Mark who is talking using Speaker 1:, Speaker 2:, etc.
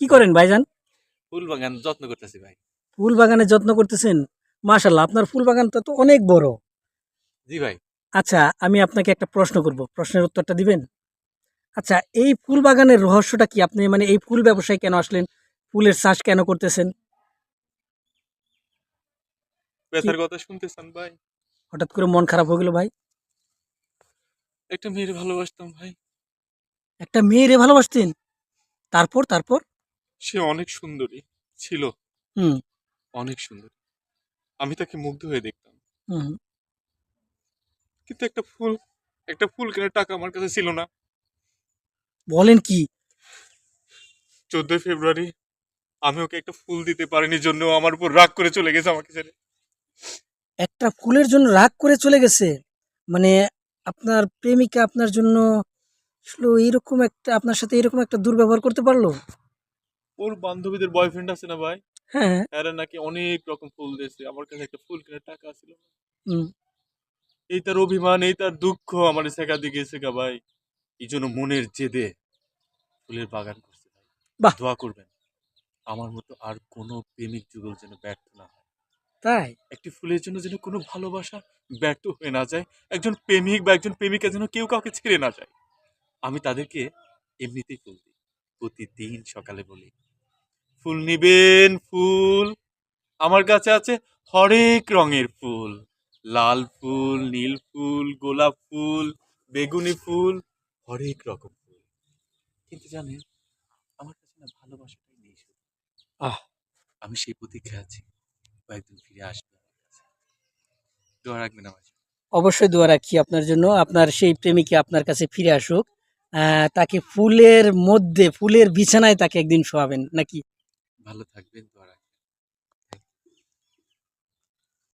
Speaker 1: কি করেন ভাইজান?
Speaker 2: ফুল বাগান যত্ন করতেছি ভাই।
Speaker 1: ফুল বাগানের যত্ন করতেছেন? মাশাআল্লাহ, আপনার ফুল বাগানটা তো অনেক বড়।
Speaker 2: জি ভাই।
Speaker 1: আচ্ছা, আমি আপনাকে একটা প্রশ্ন করব। প্রশ্নের উত্তরটা দিবেন? আচ্ছা, এই ফুল বাগানের রহস্যটা কি? আপনি মানে এই ফুল ব্যবসায় কেন আসলেন? ফুলের চাষ কেন করতেছেন? কি
Speaker 2: ব্যথার কথা শুনতেছেন ভাই?
Speaker 1: হঠাৎ করে মন খারাপ হয়ে গেল ভাই?
Speaker 2: একটা মেয়ের ভালোবাসতাম ভাই।
Speaker 1: একটা মেয়েরে ভালোবাসতেন? তারপর?
Speaker 2: সে অনেক সুন্দরী ছিল,
Speaker 1: হুম,
Speaker 2: অনেক সুন্দরী। আমি তাকে মুগ্ধ হয়ে দেখতাম।
Speaker 1: হুম।
Speaker 2: কিন্তু একটা ফুল কেনার টাকা আমার কাছে ছিল না।
Speaker 1: বলেন কি?
Speaker 2: 14 ফেব্রুয়ারি আমি ওকে একটা ফুল দিতে পারিনি জন্য ও আমার উপর রাগ করে চলে গেছে আমাকে ছেড়ে।
Speaker 1: একটা ফুলের জন্য রাগ করে চলে গেছে? মানে আপনার প্রেমিকা আপনার জন্য আসলে এরকম একটা আপনার সাথে এরকম একটা দুর্ব্যবহার করতে পারলো?
Speaker 2: ওর বান্ধবীদের বয়ফ্রেন্ড আছে না ভাই?
Speaker 1: হ্যাঁ, হ্যাঁ।
Speaker 2: এরা নাকি অনেক রকম ফুল দিয়েছে, আমার কাছে একটা ফুল কেনার টাকা ছিল না।
Speaker 1: হুম।
Speaker 2: এই তার অভিমান, এই তার দুঃখ আমার শেখা দিয়ে গেছে গা ভাই। এই জন্য মনের জেদে ফুলের বাগান করছে ভাই।
Speaker 1: বাহ!
Speaker 2: দোয়া করবেন আমার মতো আর কোনো প্রেমিক যুগল যেন ব্যর্থ না হয়।
Speaker 1: তাই?
Speaker 2: একটি ফুলের জন্য যেন কোনো ভালোবাসা ব্যর্থ হয়ে না যায়। একজন প্রেমিক বা একজন প্রেমিকা যেন কেউ কাউকে ছেড়ে না যায়। আমি তাদেরকে এমনিতেই ফুল দিই। প্রতিদিন সকালে বলি, ফুল নিবেন ফুল। আমার কাছে আছে হরেক রঙের ফুল। লাল ফুল, নীল ফুল, গোলাপ ফুল, বেগুনি ফুল, হরেক রকম ফুল। কিন্তু জানেন, আমার কাছে না ভালোবাসাটাই নেই শুধু।
Speaker 1: আহ!
Speaker 2: আমি সেই প্রতীক্ষায় আছি। কয়েকদিন ফিরে আসবে আমার কাছে। দোয়া রাখবেন আমার জন্য।
Speaker 1: অবশ্যই দোয়া রাখি আপনার জন্য। আপনার সেই প্রেমিকা আপনার কাছে ফিরে আসুক। তাকে ফুলের মধ্যে, ফুলের বিছানায় তাকে একদিন শোয়াবেন নাকি?
Speaker 2: ভালো থাকবেন, দোয়া রাখবেন।